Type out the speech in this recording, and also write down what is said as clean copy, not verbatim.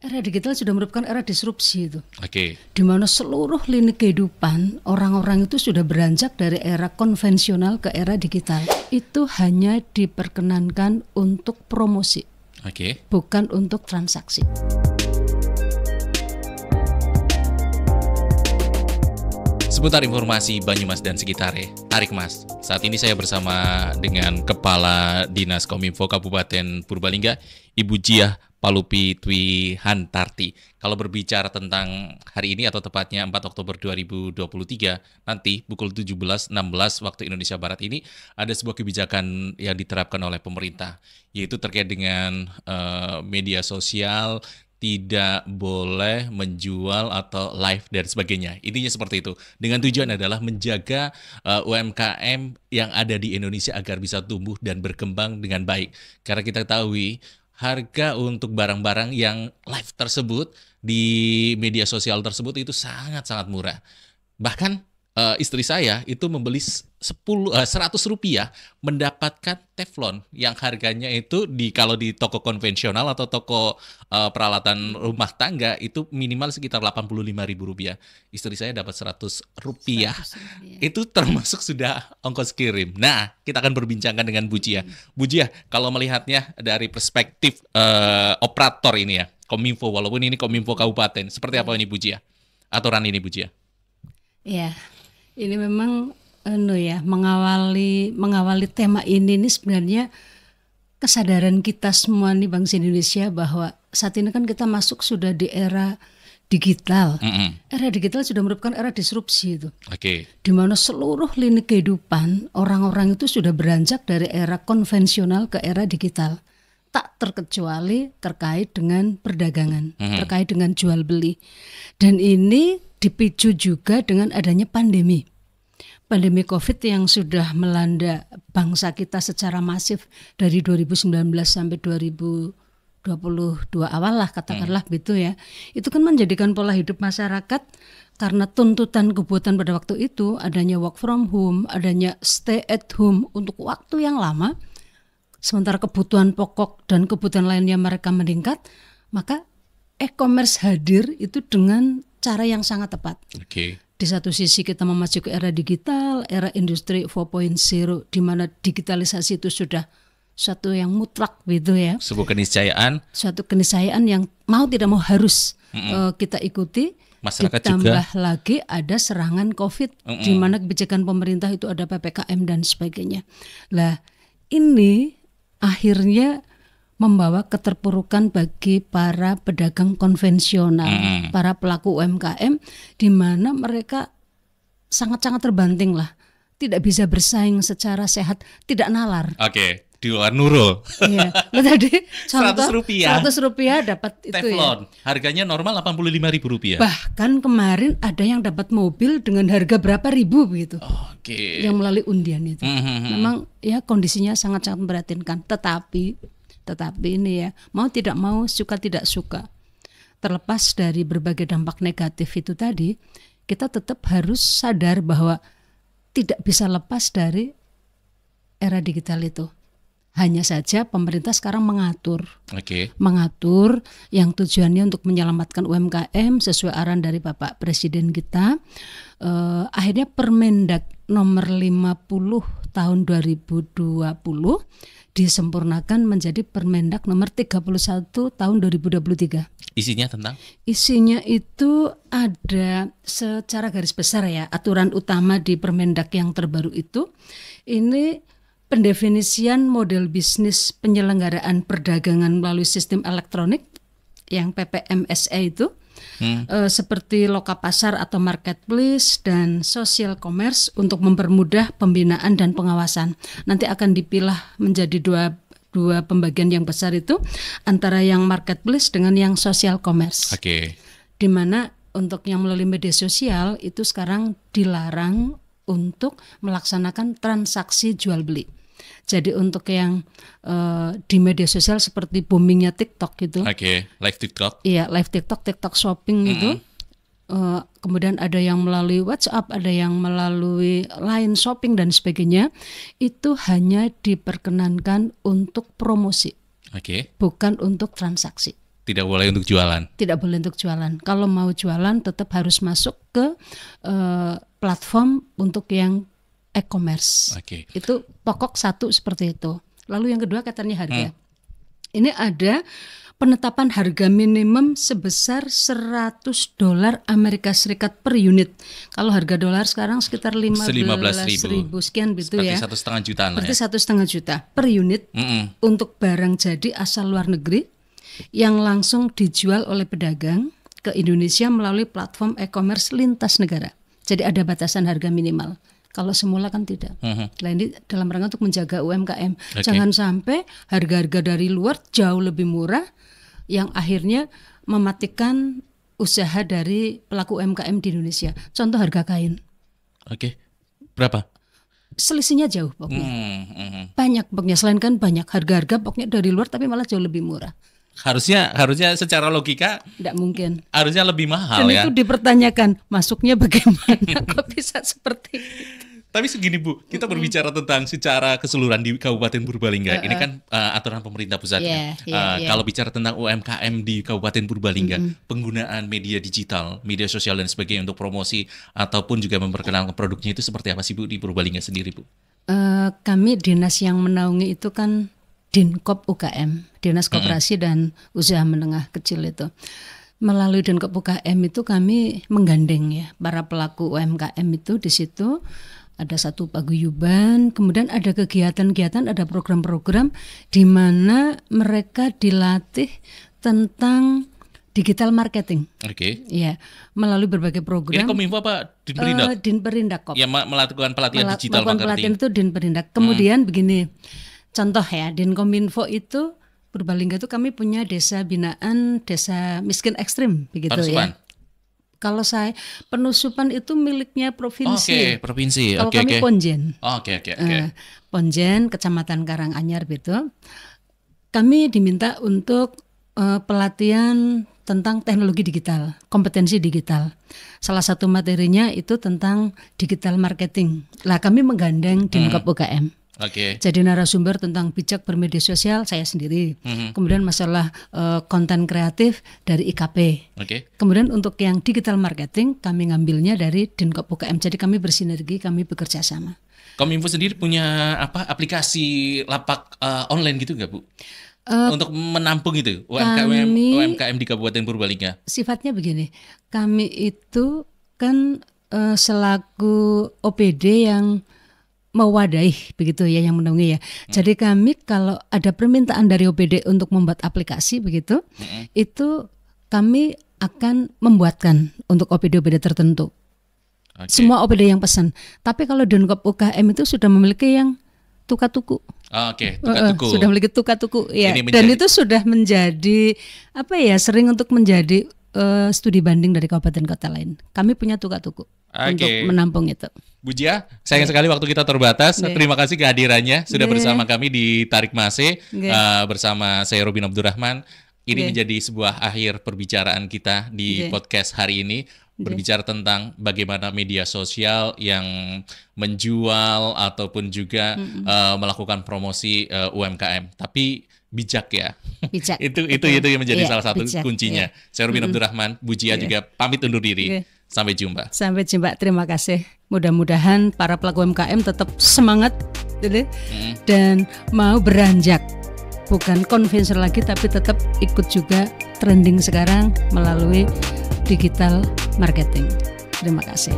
Era digital sudah merupakan era disrupsi itu, Oke. di mana seluruh lini kehidupan orang-orang itu sudah beranjak dari era konvensional ke era digital. Itu hanya diperkenankan untuk promosi, Oke. bukan untuk transaksi. Seputar informasi Banyumas dan sekitarnya, tarik Mas. Saat ini saya bersama dengan Kepala Dinas Kominfo Kabupaten Purbalingga, Ibu Jiah Palupi Twi Hantarti. Kalau berbicara tentang hari ini atau tepatnya 4 Oktober 2023, nanti pukul 17.16 waktu Indonesia Barat ini ada sebuah kebijakan yang diterapkan oleh pemerintah, yaitu terkait dengan media sosial, tidak boleh menjual atau live dan sebagainya. Intinya seperti itu. Dengan tujuan adalah menjaga UMKM yang ada di Indonesia agar bisa tumbuh dan berkembang dengan baik. Karena kita ketahui harga untuk barang-barang yang live tersebut di media sosial tersebut itu sangat-sangat murah. Bahkan istri saya itu membeli 100 rupiah mendapatkan teflon yang harganya itu kalau di toko konvensional atau toko peralatan rumah tangga itu minimal sekitar 85.000 rupiah. Istri saya dapat 100 rupiah. Itu termasuk sudah ongkos kirim. Nah, kita akan berbincangkan dengan Bu Jiah. Bu Jiah, kalau melihatnya dari perspektif operator ini ya, Kominfo, walaupun ini Kominfo Kabupaten, seperti apa ini Bu Jiah? Aturan ini Bu Jiah? Ya, ini memang mengawali tema ini sebenarnya kesadaran kita semua nih bangsa Indonesia bahwa saat ini kan kita masuk sudah di era digital. Era digital sudah merupakan era disrupsi itu. Oke. Di mana seluruh lini kehidupan orang-orang itu sudah beranjak dari era konvensional ke era digital. Tak terkecuali terkait dengan perdagangan, terkait dengan jual beli. Dan ini dipicu juga dengan adanya pandemi COVID yang sudah melanda bangsa kita secara masif dari 2019 sampai 2022 awal lah katakanlah gitu ya. Itu kan menjadikan pola hidup masyarakat karena tuntutan kebutuhan pada waktu itu, adanya work from home, adanya stay at home untuk waktu yang lama, sementara kebutuhan pokok dan kebutuhan lainnya mereka meningkat, maka e-commerce hadir itu dengan cara yang sangat tepat. Oke. Di satu sisi kita memasuki era digital, era industri 4.0, di mana digitalisasi itu sudah suatu yang mutlak gitu ya. Sebuah keniscayaan. Suatu keniscayaan yang mau tidak mau harus kita ikuti. Masyarakat ditambah juga lagi ada serangan COVID, di mana kebijakan pemerintah itu ada PPKM dan sebagainya. Lah ini akhirnya membawa keterpurukan bagi para pedagang konvensional, para pelaku UMKM, di mana mereka sangat-sangat terbanting lah, tidak bisa bersaing secara sehat, tidak nalar. Oke, di luar Nurul. Iya, tadi contoh 100 rupiah dapat itu teflon, ya. harganya normal 85.000 rupiah. Bahkan kemarin ada yang dapat mobil dengan harga berapa ribu begitu. Oke. Yang melalui undian itu. Memang ya kondisinya sangat-sangat memprihatinkan, tetapi ini ya, mau tidak mau, suka tidak suka, terlepas dari berbagai dampak negatif itu tadi, kita tetap harus sadar bahwa tidak bisa lepas dari era digital itu. Hanya saja pemerintah sekarang mengatur yang tujuannya untuk menyelamatkan UMKM sesuai arahan dari Bapak Presiden kita. Akhirnya Permendag nomor 50 tahun 2020 disempurnakan menjadi Permendag nomor 31 tahun 2023. Isinya tentang? Isinya itu ada secara garis besar ya, aturan utama di Permendag yang terbaru itu. Ini pendefinisian model bisnis penyelenggaraan perdagangan melalui sistem elektronik yang PPMSE itu. Seperti loka pasar atau marketplace dan social commerce untuk mempermudah pembinaan dan pengawasan. Nanti akan dipilah menjadi dua pembagian yang besar itu, antara yang marketplace dengan yang social commerce. Oke. Di mana untuk yang melalui media sosial itu sekarang dilarang untuk melaksanakan transaksi jual beli. Jadi untuk yang di media sosial seperti boomingnya TikTok gitu. Oke, live TikTok. Iya, live TikTok shopping itu. Kemudian ada yang melalui WhatsApp, ada yang melalui Line shopping dan sebagainya. Itu hanya diperkenankan untuk promosi. Oke. Bukan untuk transaksi. Tidak boleh untuk jualan. Tidak boleh untuk jualan. Kalau mau jualan tetap harus masuk ke platform untuk yang e-commerce. Oke. Itu pokok satu seperti itu. Lalu yang kedua katanya harga. Ini ada penetapan harga minimum sebesar $100 Amerika Serikat per unit. Kalau harga dolar sekarang sekitar 15.000 sekian gitu ya. Berarti 1,5 jutaan lah Berarti ya. 1,5 juta per unit untuk barang jadi asal luar negeri yang langsung dijual oleh pedagang ke Indonesia melalui platform e-commerce lintas negara. Jadi ada batasan harga minimal. Kalau semula kan tidak. Nah ini dalam rangka untuk menjaga UMKM. Jangan sampai harga-harga dari luar jauh lebih murah yang akhirnya mematikan usaha dari pelaku UMKM di Indonesia. Contoh harga kain. Oke. Berapa? Selisihnya jauh pokoknya. Banyak pokoknya. Selain kan banyak harga-harga pokoknya dari luar tapi malah jauh lebih murah. Harusnya secara logika tidak mungkin. Harusnya lebih mahal. Dan ya. itu dipertanyakan masuknya bagaimana kok bisa seperti itu. Tapi segini Bu, kita berbicara tentang secara keseluruhan di Kabupaten Purbalingga. Ini kan aturan pemerintah pusat. Kalau bicara tentang UMKM di Kabupaten Purbalingga, penggunaan media digital, media sosial dan sebagainya untuk promosi ataupun juga memperkenalkan produknya itu seperti apa sih Bu di Purbalingga sendiri Bu? Kami dinas yang menaungi itu kan Dinkop UKM, Dinas Koperasi dan Usaha Menengah Kecil itu. Melalui Dinkop UKM itu kami menggandeng ya para pelaku UMKM itu di situ. Ada satu paguyuban, kemudian ada kegiatan-kegiatan, ada program-program di mana mereka dilatih tentang digital marketing. Oke. Ya, melalui berbagai program. Ini Kominfo apa Dinperindak? Dinperindak. Ya, melakukan pelatihan digital melakukan pelatihan itu Dinperindak. Kemudian begini, contoh ya, Dinkominfo itu Purbalingga itu kami punya desa binaan, desa miskin ekstrim begitu Panusupan. Ya. Kalau saya penusupan itu miliknya provinsi. Oke, provinsi. Kalau kami Ponjen. Oke. Ponjen, Kecamatan Karanganyar gitu. Kami diminta untuk pelatihan tentang teknologi digital, kompetensi digital. Salah satu materinya itu tentang digital marketing. Lah kami menggandeng Dinkop UKM. Oke. Jadi narasumber tentang bijak bermedia sosial saya sendiri. Kemudian masalah konten kreatif dari IKP. Oke. Kemudian untuk yang digital marketing kami ngambilnya dari Dinkop UKM. Jadi kami bersinergi, kami bekerja sama. Kominfo sendiri punya aplikasi lapak online gitu nggak Bu? Untuk menampung itu UMKM di Kabupaten Purbalingga. Sifatnya begini, kami itu kan selaku OPD yang mewadahi begitu ya yang menaungi ya. Jadi kami kalau ada permintaan dari OPD untuk membuat aplikasi begitu, itu kami akan membuatkan untuk OPD-OPD tertentu. Okay. Semua OPD yang pesan. Tapi kalau Dinkop UKM itu sudah memiliki yang tuka-tuku. Oke, tuka-tuku. Sudah memiliki tuka-tuku ya. Ini Dan itu sudah menjadi sering untuk menjadi studi banding dari kabupaten kota lain. Kami punya tuka-tuku untuk menampung itu. Bu Jia, sayang sekali waktu kita terbatas. Terima kasih kehadirannya sudah bersama kami di Tarik Mase bersama saya Robin Abdurrahman. Ini menjadi sebuah akhir perbicaraan kita di podcast hari ini. Berbicara tentang bagaimana media sosial yang menjual ataupun juga melakukan promosi UMKM. Tapi bijak ya. Bijak. itu yang menjadi salah satu kuncinya. Saya Robin Abdurrahman, Bu Jia juga pamit undur diri. Sampai jumpa. Sampai jumpa. Terima kasih. Mudah-mudahan para pelaku UMKM tetap semangat dan mau beranjak. Bukan konvensional lagi tapi tetap ikut juga trending sekarang melalui digital marketing. Terima kasih.